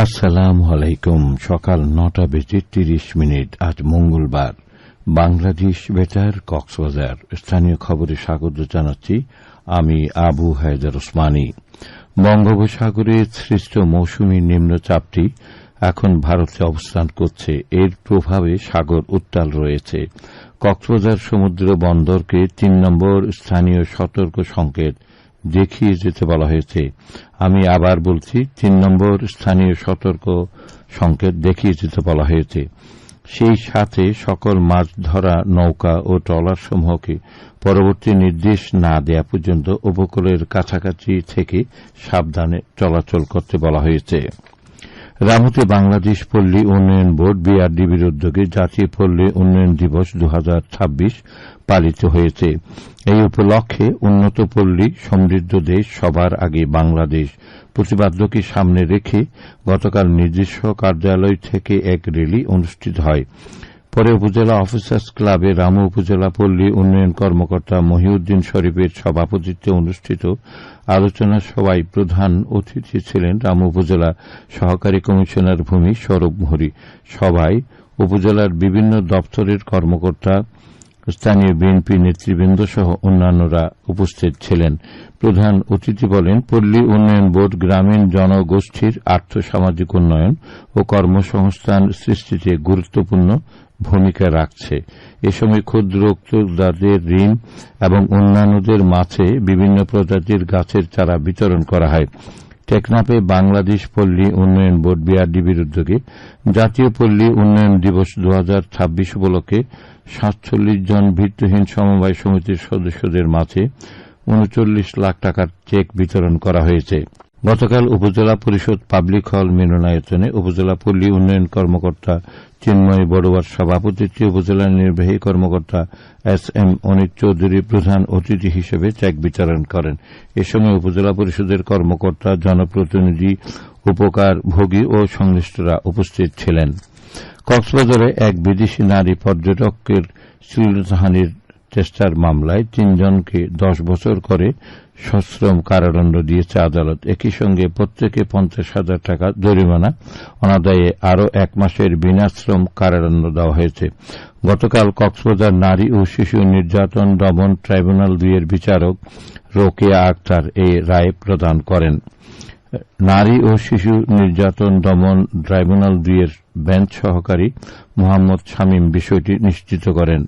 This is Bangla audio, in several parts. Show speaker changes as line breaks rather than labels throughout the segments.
আসসালামু আলাইকুম। সকাল 9টা বেজে 30 মিনিট। আজ মঙ্গলবার। বাংলাদেশ বেতার, কক্সবাজার। স্থানীয় খবরে স্বাগত জানাচ্ছি আমি আবু হায়দার ওসমানী। বঙ্গোপসাগরে সৃষ্ট মৌসুমী নিম্নচাপটি এখন ভারতে অবস্থান করছে। এর প্রভাবে সাগর উত্তাল রয়েছে। কক্সবাজার সমুদ্র বন্দরকে 3 নম্বর স্থানীয় সতর্ক সংকেত দেখিয়ে যেতে বলা হয়েছে। আমি আবার বলছি, 3 নম্বর স্থানীয় সতর্ক সংকেত দেখিয়ে যেতে বলা হয়েছে। সেই সাথে সকল মাছ ধরা নৌকা ও ট্রলার সমূহকে পরবর্তী নির্দেশ না দেওয়া পর্যন্ত উপকূলের কাছাকাছি থেকে সাবধানে চলাচল করতে বলা হয়েছে। রামুতে বাংলাদেশ পল্লী উন্নয়ন বোর্ড বিআরডিবির উদ্যোগে জাতীয় পল্লী উন্নয়ন দিবস 2026 পালিত হয়েছে। এই উপলক্ষে উন্নত পল্লী সমৃদ্ধ দেশ সবার আগে বাংলাদেশ প্রতিপাদ্যকে সামনে রেখে গতকাল নিজস্ব কার্যালয় থেকে এক র্যালি অনুষ্ঠিত হয়। পরে উপজেলা অফিসার্স ক্লাবে রামু উপজেলা পল্লী উন্নয়ন কর্মকর্তা মহিউদ্দিন শরীফের সভাপতিত্বে অনুষ্ঠিত আলোচনা সভায় প্রধান অতিথি ছিলেন রামু উপজেলা সহকারী কমিশনার ভূমি সৌরভ মোহরি। সভায় উপজেলার বিভিন্ন দপ্তরের কর্মকর্তা, স্থানীয় বিএনপি নেতৃবৃন্দ সহ অন্যান্যরা উপস্থিত ছিলেন। প্রধান অতিথি বলেন, পল্লী উন্নয়ন বোর্ড গ্রামীণ জনগোষ্ঠীর আর্থসামাজিক উন্নয়ন ও কর্মসংস্থান সৃষ্টিতে গুরুত্বপূর্ণ ভূমিকা রাখছে। এ সময় ক্ষুদ্র উদ্যোক্তাদের ঋণ এবং অন্যান্যদের মাঝে বিভিন্ন প্রজাতির গাছের চারা বিতরণ করা হয়। টেকনাফে বাংলাদেশ পল্লী উন্নয়ন বোর্ড বিআরডিবির উদ্যোগে জাতীয় পল্লী উন্নয়ন দিবস 2026 উপলক্ষে 47 জন ভিত্তিহীন সমবায় সমিতির সদস্যদের মাঝে 39 লাখ টাকার চেক বিতরণ করা হয়েছে। গতকাল উপজেলা পরিষদ পাবলিক হল মিলনায়তনে উপজেলা পল্লী উন্নয়ন কর্মকর্তা চিন্ময় বড়ুয়ার সভাপতিত্বে উপজেলা নির্বাহী কর্মকর্তা এস.এম. অনিক চৌধুরী প্রধান অতিথি হিসেবে চেক বিতরণ করেন। এ সময় উপজেলা পরিষদের কর্মকর্তা, জনপ্রতিনিধি, উপকারভোগী ও সংশ্লিষ্টরা উপস্থিত ছিলেন। কক্সবাজারে এক বিদেশি নারী পর্যটকের শ্লীলতাহানির চেষ্টার মামলায় 3 জনকে 10 বছর করে সশ্রম কারাদণ্ড দিয়েছে আদালত। একই সঙ্গে প্রত্যেকে 50,000 টাকা জরিমানা, অনাদায়ে আরও 1 মাসের বিনাশ্রম কারাদণ্ড দেওয়া হয়েছে। গতকাল কক্সবাজার নারী ও শিশু নির্যাতন দমন ট্রাইব্যুনাল 2 এর বিচারক রোকেয়া আক্তার এই রায় প্রদান করেন। নারী ও শিশু নির্যাতন দমন ট্রাইব্যুনাল 2 এর বেঞ্চ সহকারী মোহাম্মদ শামীম বিষয়টি নিশ্চিত করেন।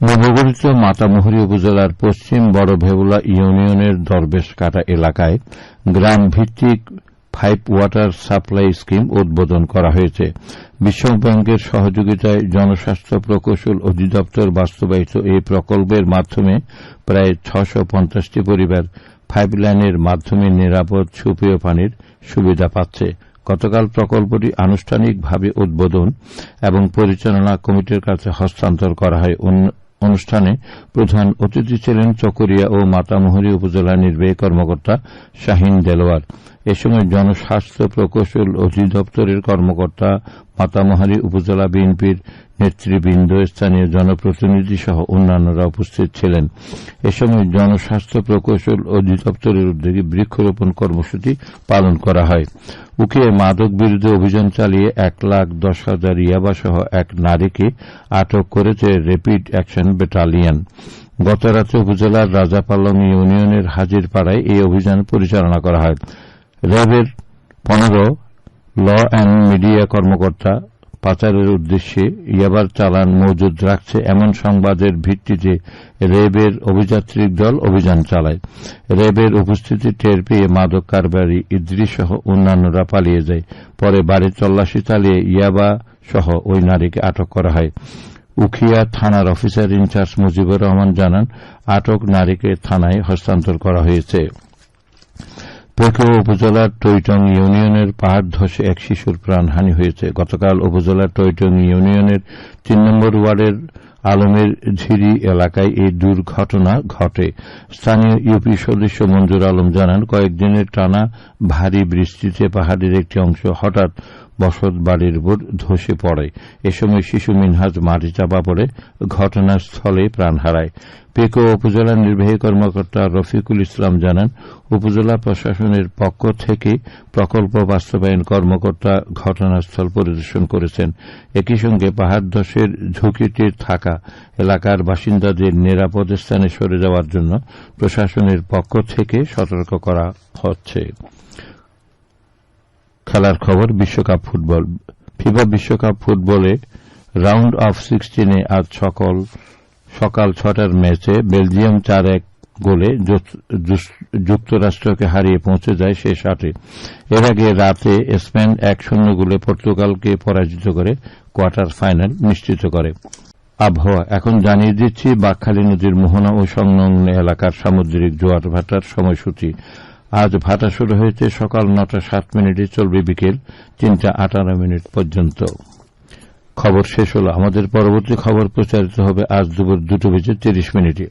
নবগঠিত মাতামুহুরী উপজেলার পশ্চিম বড় ভেবুলা ইউনিয়নের দরবেশকাটা এলাকায় গ্রাম ভিত্তিক 5 ওয়াটার সাপ্লাই স্কিম উদ্বোধন করা হয়েছে। বিশ্বব্যাংকের সহযোগিতায় জনস্বাস্থ্য প্রকৌশল অধিদপ্তর বাস্তবায়িত এই প্রকল্পের মাধ্যমে প্রায় 650টি পরিবার পাইপলাইনের মাধ্যমে নিরাপদ সুপেয় পানির সুবিধা পাচ্ছে। গতকাল প্রকল্পটি আনুষ্ঠানিকভাবে উদ্বোধন এবং পরিচালনা কমিটির কাছে হস্তান্তর করা হয়। অনুষ্ঠানে প্রধান অতিথি ছিলেন চকরিয়া ও মাতামুহুরী উপজেলা নির্বাহী কর্মকর্তা শাহিন দেলোয়ার। এ সময় জনস্বাস্থ্য প্রকৌশল অধিদপ্তরের কর্মকর্তা, মাতামুহুরী উপজেলা বিএনপির নেতৃবৃন্দ, স্থানীয় জনপ্রতিনিধি সহ অন্যান্যরা উপস্থিত ছিলেন। এ সময় জনস্বাস্থ্য প্রকৌশল অধিদপ্তরের উদ্যোগে বৃক্ষরোপণ কর্মসূচি পালন করা হয়। উকিয়ে মাদক বিরুদ্ধে অভিযান চালিয়ে 1,10,000 ইয়াবা সহ এক নারীকে আটক করেছে র্যাপিড অ্যাকশন ব্যাটালিয়ন। গতরাতে উপজেলার রাজাপালং ইউনিয়নের হাজিরপাড়ায় এই অভিযান পরিচালনা করা হয়। র্যাবের 15 ল অ্যান্ড মিডিয়া কর্মকর্তা পাচারের উদ্দেশ্যে ইয়াবার চালান মজুদ রাখছে এমন সংবাদের ভিত্তিতে র্যাবের অভিযাত্রিক দল অভিযান চালায়। র্যাবের উপস্থিতি টের পেয়ে মাদক কারবারি ইদ্রিস সহ অন্যান্যরা পালিয়ে যায়। পরে বাড়ি তল্লাশি চালিয়ে ইয়াবা সহ ওই নারীকে আটক করা হয়। উখিয়া থানার অফিসার ইনচার্জ মুজিবুর রহমান জানান, আটক নারীকে থানায় হস্তান্তর করা হয়েছে। পেকুয়া উপজেলার টৈটং ইউনিয়নের পাহাড় ধসে এক শিশুর প্রাণহানি হয়েছে। গতকাল উপজেলার টৈটং ইউনিয়নের 3 নম্বর ওয়ার্ডের আলমের ঝিরি এলাকায় এই দুর্ঘটনা ঘটে। স্থানীয় ইউপি সদস্য মঞ্জুর আলম জানান, কয়েকদিনের টানা ভারী বৃষ্টিতে পাহাড়ের একটি অংশ হঠাৎ বসত বাড়ির উপর ধসে পড়ে। এ সময় শিশু মিনহাজ মাটি চাপা পড়ে ঘটনাস্থলে প্রাণ হারায়। পেকো উপজেলা নির্বাহী কর্মকর্তা রফিকুল ইসলাম জানান, উপজেলা প্রশাসনের পক্ষ থেকে প্রকল্প বাস্তবায়ন কর্মকর্তা ঘটনাস্থল পরিদর্শন করেছেন। একই সঙ্গে পাহাড় ধসের ঝুঁকিতে থাকা এলাকার বাসিন্দাদের নিরাপদ স্থানে সরে যাওয়ার জন্য প্রশাসনের পক্ষ থেকে সতর্ক করা হচ্ছে। খেলার খবর, বিশ্বকাপ ফুটবল। ফিফা বিশ্বকাপ ফুটবলে রাউন্ড অফ 16-এ আজ সকাল 6টার ম্যাচে বেলজিয়াম 4-1 গোলে যুক্তরাষ্ট্রকে হারিয়ে পৌঁছে যায় শেষ 8-এ। এর আগে রাতে স্পেন 1-0 গোলে পর্তুগালকে পরাজিত করে কোয়ার্টার ফাইনাল নিশ্চিত করে। আবহাওয়া এখন জানিয়ে দিচ্ছি বাঁকখালী নদীর মোহনা ও সংলগ্ন এলাকার সামুদ্রিক জোয়ার ভাটার সময়সূচি। আজ ভাটা শুরু হয়েছে সকাল 9টা 7 মিনিটে, চলবে বিকেল 3টা 18 মিনিট পর্যন্ত। খবর শেষ হলো। আমাদের পরবর্তী খবর প্রচারিত হবে আজ দুপুর 2টা বেজে 30 মিনিটে।